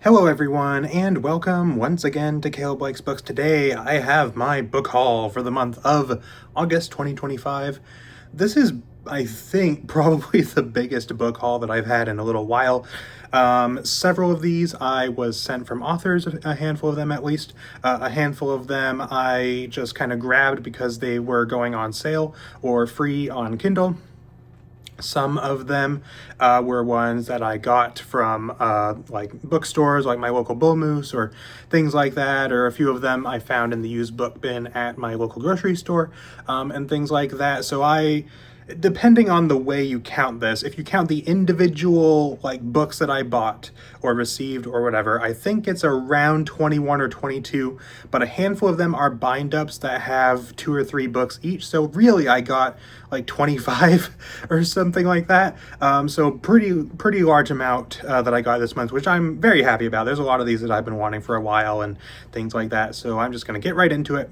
Hello everyone, and welcome once again to Caleb Likes Books. Today I have my book haul for the month of August 2025. This is, I think, probably the biggest book haul that I've had in a little while. Several of these I was sent from authors, a handful of them at least. A handful of them I just kind of grabbed because they were going on sale or free on Kindle. Some of them were ones that I got from like bookstores, like my local Bull Moose or things like that, or a few of them I found in the used book bin at my local grocery store and things like that. So depending on the way you count this, if you count the individual like books that I bought or received or whatever, I think it's around 21 or 22, but a handful of them are bind-ups that have 2 or 3 books each. So really I got like 25 or something like that. So pretty large amount that I got this month, which I'm very happy about. There's a lot of these that I've been wanting for a while and things like that. So I'm just going to get right into it.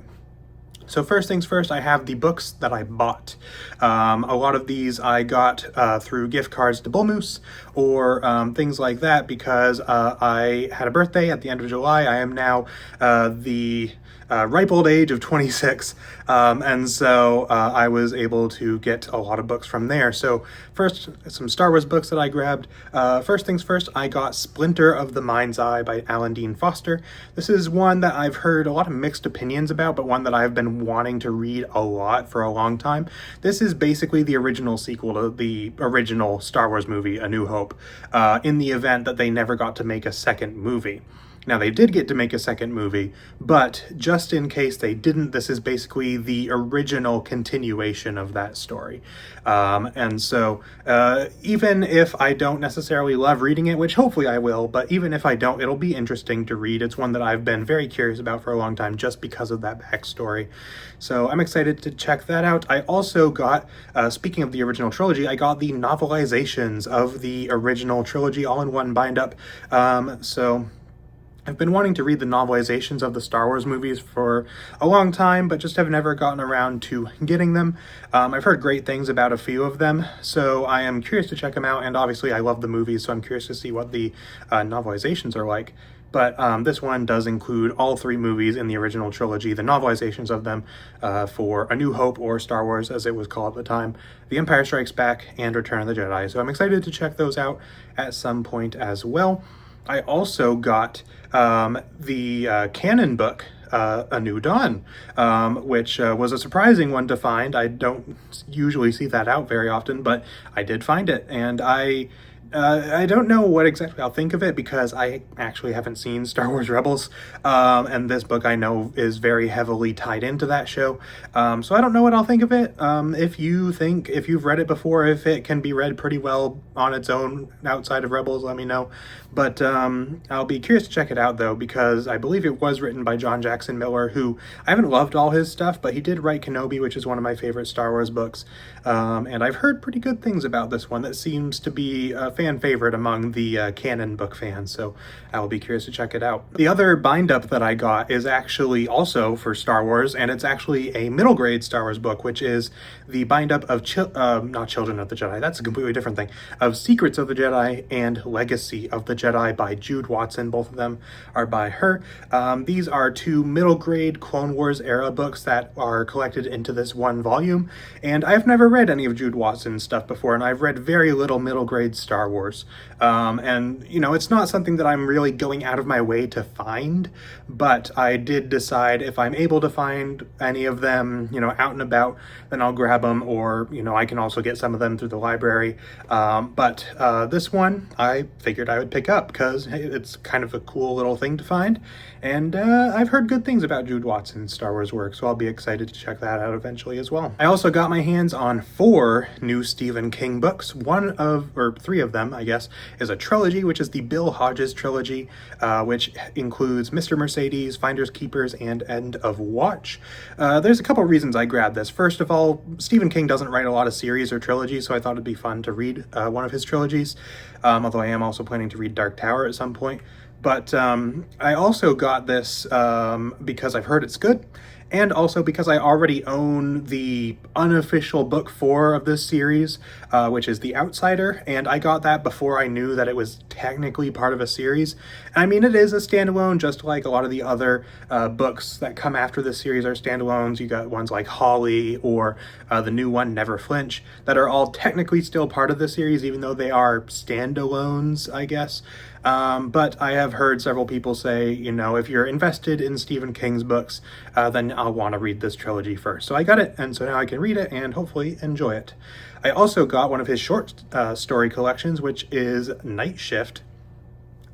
So first things first, I have the books that I bought. A lot of these I got through gift cards to Bull Moose or things like that because I had a birthday at the end of July. I am now the ripe old age of 26, and so I was able to get a lot of books from there. So first, some Star Wars books that I grabbed. First things first, I got Splinter of the Mind's Eye by Alan Dean Foster. This is one that I've heard a lot of mixed opinions about, but one that I've been wanting to read a lot for a long time. This is basically the original sequel to the original Star Wars movie, A New Hope, in the event that they never got to make a second movie. Now, they did get to make a second movie, but just in case they didn't, this is basically the original continuation of that story. And so even if I don't necessarily love reading it, which hopefully I will, but even if I don't, it'll be interesting to read. It's one that I've been very curious about for a long time just because of that backstory. So I'm excited to check that out. I also got, speaking of the original trilogy, I got the novelizations of the original trilogy all in one bind-up. So I've been wanting to read the novelizations of the Star Wars movies for a long time, but just have never gotten around to getting them. I've heard great things about a few of them, so I am curious to check them out, and obviously I love the movies, so I'm curious to see what the novelizations are like. But this one does include all 3 movies in the original trilogy, the novelizations of them for A New Hope, or Star Wars as it was called at the time, The Empire Strikes Back, and Return of the Jedi. So I'm excited to check those out at some point as well. I also got the canon book, A New Dawn, which was a surprising one to find. I don't usually see that out very often, but I did find it, and I don't know what exactly I'll think of it because I actually haven't seen Star Wars Rebels, and this book I know is very heavily tied into that show, so I don't know what I'll think of it. If you've read it before, if it can be read pretty well on its own outside of Rebels, let me know. But I'll be curious to check it out, though, because I believe it was written by John Jackson Miller, who I haven't loved all his stuff, but he did write Kenobi, which is one of my favorite Star Wars books. And I've heard pretty good things about this one that seems to be a fan favorite among the canon book fans, so I'll be curious to check it out. The other bind-up that I got is actually also for Star Wars, and it's actually a middle grade Star Wars book, which is the bind-up of, not Children of the Jedi, that's a completely different thing, of Secrets of the Jedi and Legacy of the Jedi by Jude Watson. Both of them are by her. These are 2 middle grade Clone Wars era books that are collected into this one volume, and I've never read any of Jude Watson's stuff before, and I've read very little middle grade Star Wars. And, you know, it's not something that I'm really going out of my way to find, but I did decide if I'm able to find any of them, you know, out and about, then I'll grab them, or, you know, I can also get some of them through the library. But this one I figured I would pick up because hey, it's kind of a cool little thing to find, and I've heard good things about Jude Watson's Star Wars work, so I'll be excited to check that out eventually as well. I also got my hands on 4 new Stephen King books. 3 of them, I guess, is a trilogy, which is the Bill Hodges trilogy, which includes Mr. Mercedes, Finders Keepers, and End of Watch. There's a couple reasons I grabbed this. First of all, Stephen King doesn't write a lot of series or trilogies, so I thought it'd be fun to read one of his trilogies, although I am also planning to read Dark Tower at some point. But I also got this because I've heard it's good, and also because I already own the unofficial book 4 of this series, which is The Outsider, and I got that before I knew that it was technically part of a series. And I mean, it is a standalone, just like a lot of the other books that come after this series are standalones. You got ones like Holly or the new one, Never Flinch, that are all technically still part of the series, even though they are standalones, I guess. But I have heard several people say, you know, if you're invested in Stephen King's books, then I'll want to read this trilogy first. So I got it, and so now I can read it and hopefully enjoy it. I also got one of his short story collections, which is Night Shift.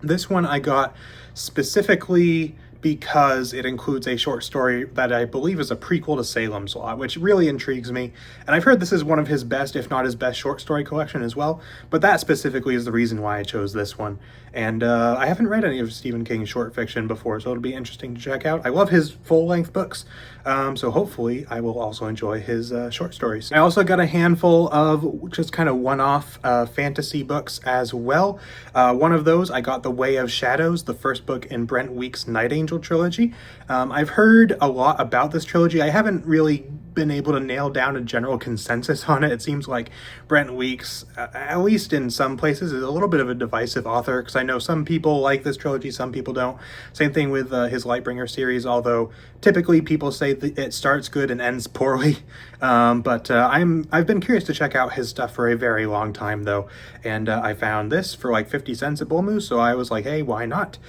This one I got specifically because it includes a short story that I believe is a prequel to Salem's Lot, which really intrigues me. And I've heard this is one of his best, if not his best, short story collection as well. But that specifically is the reason why I chose this one. And I haven't read any of Stephen King's short fiction before, so it'll be interesting to check out. I love his full-length books, so hopefully I will also enjoy his short stories. I also got a handful of just kind of one-off fantasy books as well. One of those, I got The Way of Shadows, the first book in Brent Week's Night Angel trilogy. I've heard a lot about this trilogy. I haven't really been able to nail down a general consensus on it. It seems like Brent Weeks, at least in some places, is a little bit of a divisive author, because I know some people like this trilogy, some people don't. Same thing with his Lightbringer series, although typically people say that it starts good and ends poorly. But I've been curious to check out his stuff for a very long time, though, and I found this for like 50 cents at Bull Moose, so I was like, hey, why not?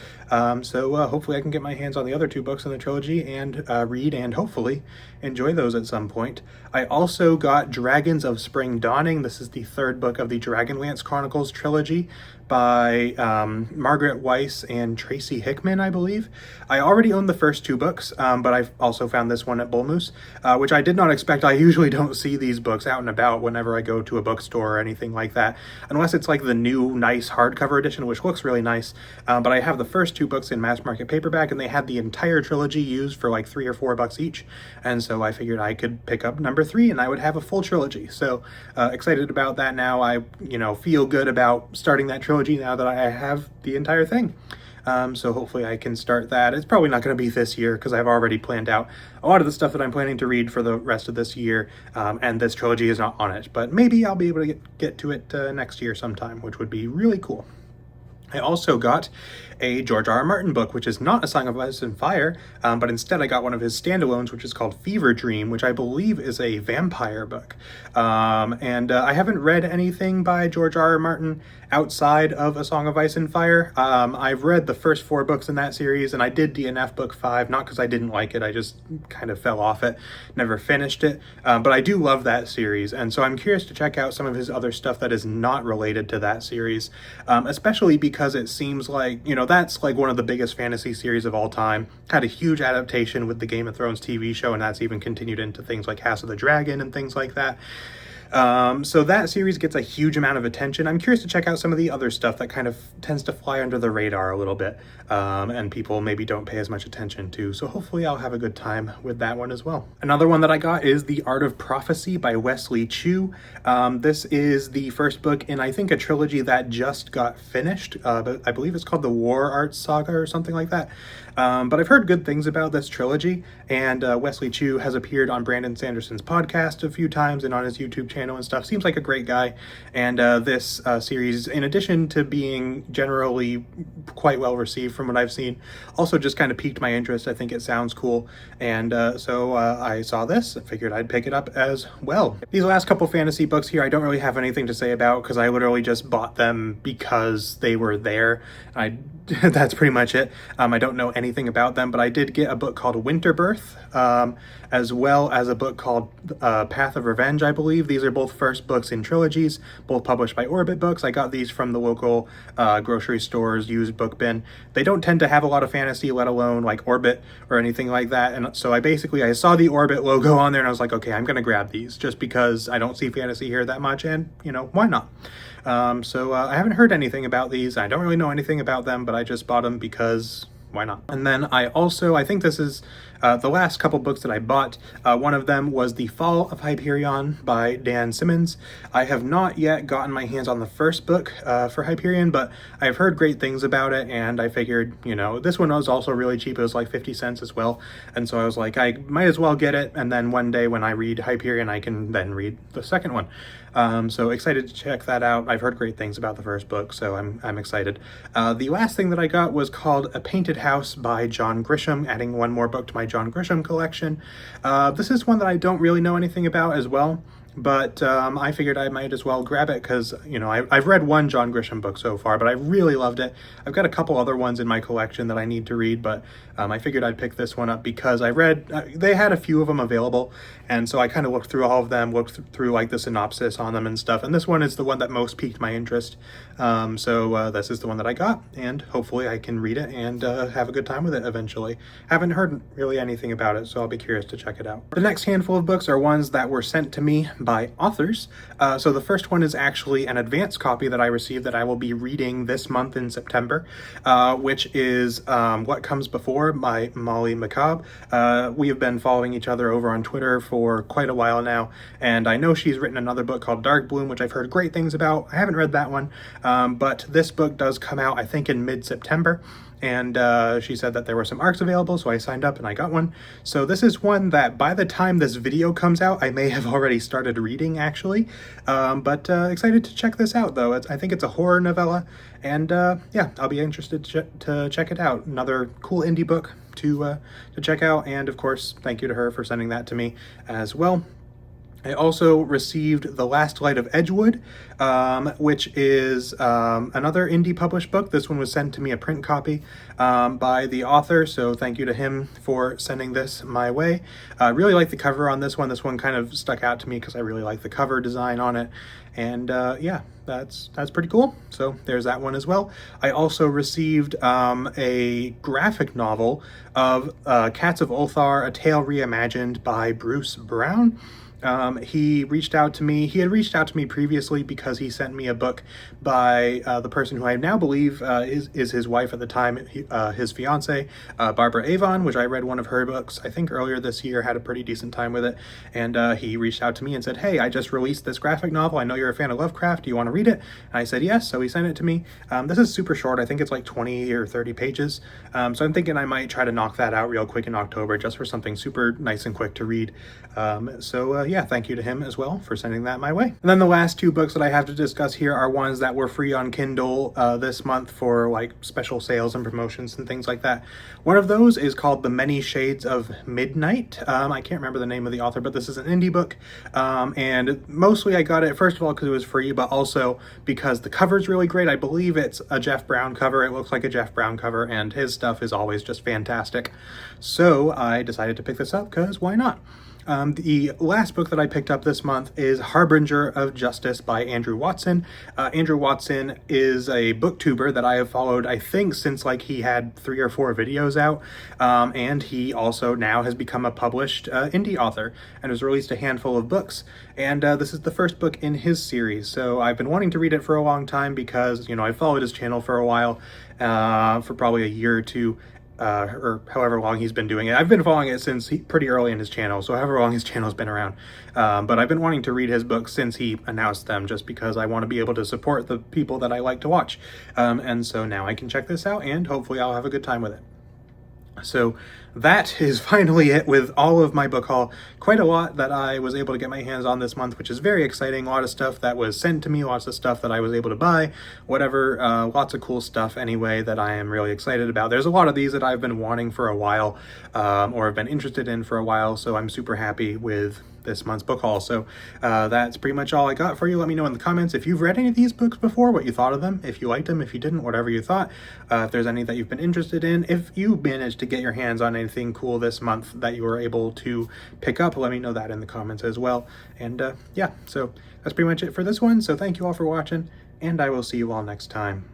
So hopefully I can get my hands on the other 2 books in the trilogy and read and hopefully enjoy those at some point. I also got Dragons of Spring Dawning. This is the 3rd book of the Dragonlance Chronicles trilogy by Margaret Weiss and Tracy Hickman, I believe. I already own the first 2 books, but I also found this one at Bull Moose, which I did not expect. I usually don't see these books out and about whenever I go to a bookstore or anything like that, unless it's like the new nice hardcover edition, which looks really nice. But I have the first 2 books in mass market paperback, and they had the entire trilogy used for like $3 or $4 each, and so I figured I could pick up number 3 and I would have a full trilogy. So excited about that now. I feel good about starting that trilogy now that I have the entire thing. So hopefully I can start that. It's probably not going to be this year, because I've already planned out a lot of the stuff that I'm planning to read for the rest of this year, and this trilogy is not on it. But maybe I'll be able to get to it next year sometime, which would be really cool. I also got a George R. R. Martin book, which is not A Song of Ice and Fire, but instead I got one of his standalones, which is called Fever Dream, which I believe is a vampire book. And I haven't read anything by George R. R. Martin outside of A Song of Ice and Fire. I've read the first 4 books in that series, and I did DNF book 5, not because I didn't like it, I just kind of fell off it, never finished it. But I do love that series, and so I'm curious to check out some of his other stuff that is not related to that series, especially because it seems like, that's like one of the biggest fantasy series of all time. Had a huge adaptation with the Game of Thrones TV show, and that's even continued into things like House of the Dragon and things like that. So that series gets a huge amount of attention. I'm curious to check out some of the other stuff that kind of tends to fly under the radar a little bit, and people maybe don't pay as much attention to. So hopefully I'll have a good time with that one as well. Another one that I got is The Art of Prophecy by Wesley Chu. This is the first book in, I think, a trilogy that just got finished. But I believe it's called the War Art Saga or something like that. But I've heard good things about this trilogy, and Wesley Chu has appeared on Brandon Sanderson's podcast a few times and on his YouTube channel and stuff. Seems like a great guy, and this series, in addition to being generally quite well received from what I've seen, also just kind of piqued my interest. I think it sounds cool, and so I saw this and figured I'd pick it up as well. These last couple fantasy books here I don't really have anything to say about, because I literally just bought them because they were there. That's pretty much it. I don't know anything about them, but I did get a book called Winterbirth, as well as a book called Path of Revenge, I believe. These are both first books in trilogies, both published by Orbit Books. I got these from the local grocery store's used book bin. They don't tend to have a lot of fantasy, let alone like Orbit or anything like that. And so I saw the Orbit logo on there and I was like, okay, I'm going to grab these just because I don't see fantasy here that much, and why not? So I haven't heard anything about these. I don't really know anything about them, but I just bought them because why not? And then I think this is The last couple books that I bought, one of them was The Fall of Hyperion by Dan Simmons. I have not yet gotten my hands on the first book for Hyperion, but I've heard great things about it, and I figured, you know, this one was also really cheap. It was like 50 cents as well, and so I was like, I might as well get it, and then one day when I read Hyperion, I can then read the second one. So excited to check that out. I've heard great things about the first book, so I'm excited. The last thing that I got was called A Painted House by John Grisham, adding one more book to my John Grisham collection. This is one that I don't really know anything about as well, but I figured I might as well grab it because, you know, I've read one John Grisham book so far, but I really loved it. I've got a couple other ones in my collection that I need to read, but I figured I'd pick this one up because I read, they had a few of them available, and so I kind of looked through all of them, looked through like the synopsis on them and stuff, and this one is the one that most piqued my interest. So this is the one that I got, and hopefully I can read it and have a good time with it eventually. Haven't heard really anything about it, so I'll be curious to check it out. The next handful of books are ones that were sent to me by authors. So the first one is actually an advance copy that I received that I will be reading this month in September, which is What Comes Before by Molly McCabe. We have been following each other over on Twitter for quite a while now, and I know she's written another book called Dark Bloom, which I've heard great things about. I haven't read that one, but this book does come out, I think, in mid-September. And she said that there were some ARCs available, so I signed up and I got one. So this is one that by the time this video comes out, I may have already started reading, actually. But excited to check this out, though. I think it's a horror novella, and yeah, I'll be interested to check it out. Another cool indie book to check out, and of course, thank you to her for sending that to me as well. I also received The Last Light of Edgewood, which is another indie published book. This one was sent to me a print copy by the author, so thank you to him for sending this my way. I really like the cover on this one. This one kind of stuck out to me because I really like the cover design on it. And yeah, that's pretty cool. So there's that one as well. I also received a graphic novel of Cats of Ulthar, A Tale Reimagined by Bruce Brown. He reached out to me. He had reached out to me previously because he sent me a book by the person who I now believe is his wife at the time, his fiance, Barbara Avon, which I read one of her books, I think earlier this year, had a pretty decent time with it. And he reached out to me and said, hey, I just released this graphic novel. I know you're a fan of Lovecraft. Do you want to read it? And I said, yes. So he sent it to me. This is super short. I think it's like 20 or 30 pages. So I'm thinking I might try to knock that out real quick in October just for something super nice and quick to read. Yeah, thank you to him as well for sending that my way. And then the last two books that I have to discuss here are ones that were free on Kindle this month for like special sales and promotions and things like that. One of those is called The Many Shades of Midnight. I can't remember the name of the author, but this is an indie book. And mostly I got it, first of all, because it was free, but also because the cover's really great. I believe it's a Jeff Brown cover. It looks like a Jeff Brown cover, and his stuff is always just fantastic. So I decided to pick this up because why not? The last book that I picked up this month is Harbinger of Justice by Andrew Watson. Andrew Watson is a booktuber that I have followed, I think, since like he had 3 or 4 videos out. And he also now has become a published indie author and has released a handful of books. And this is the first book in his series. So I've been wanting to read it for a long time because, you know, I followed his channel for a while, for probably a year or two. Or however long he's been doing it. I've been following it since pretty early in his channel, so however long his channel's been around. But I've been wanting to read his books since he announced them, just because I want to be able to support the people that I like to watch. And so now I can check this out, and hopefully I'll have a good time with it. So that is finally it with all of my book haul. Quite a lot that I was able to get my hands on this month, which is very exciting. A lot of stuff that was sent to me, lots of stuff that I was able to buy, whatever, lots of cool stuff anyway that I am really excited about. There's a lot of these that I've been wanting for a while, or have been interested in for a while, so I'm super happy with this month's book haul. So that's pretty much all I got for you. Let me know in the comments if you've read any of these books before, what you thought of them, if you liked them, if you didn't, whatever you thought, if there's any that you've been interested in, if you managed to get your hands on anything cool this month that you were able to pick up, let me know that in the comments as well. And yeah, so that's pretty much it for this one. So thank you all for watching, and I will see you all next time.